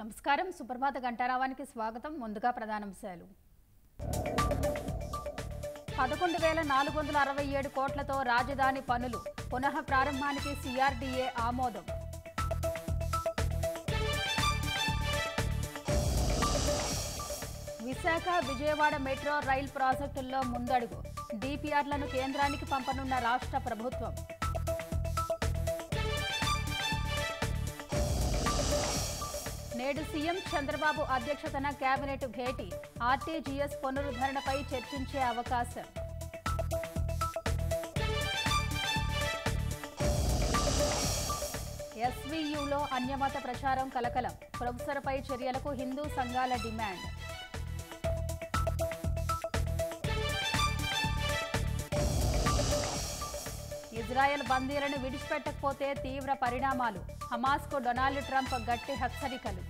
నమస్కారం సుప్రభాత గంటారావానికి స్వాగతం. ముందుగా ప్రధానాంశాలు. 11,467 కోట్లతో రాజధాని పనులు పునః ప్రారంభానికి సిఆర్డీఏ ఆమోదం. విశాఖ విజయవాడ మెట్రో రైల్ ప్రాజెక్టుల్లో ముందడుగు డిపిఆర్లను కేంద్రానికి పంపనున్న రాష్ట్ర ప్రభుత్వం. నేడు సీఎం చంద్రబాబు అధ్యక్షతన కేబినెట్ భేటీ ఆర్టీజీఎస్ పునరుద్ధరణపై చర్చించే అవకాశం. ఎస్వీయూలో అన్యమత ప్రచారం కలకలం ప్రొఫెసర్పై చర్యలకు హిందూ సంఘాల డిమాండ్. ఇజ్రాయెల్ బందీలను విడిచిపెట్టకపోతే తీవ్ర పరిణామాలు హమాస్కు డొనాల్డ్ ట్రంప్ గట్టి హెచ్చరికలు.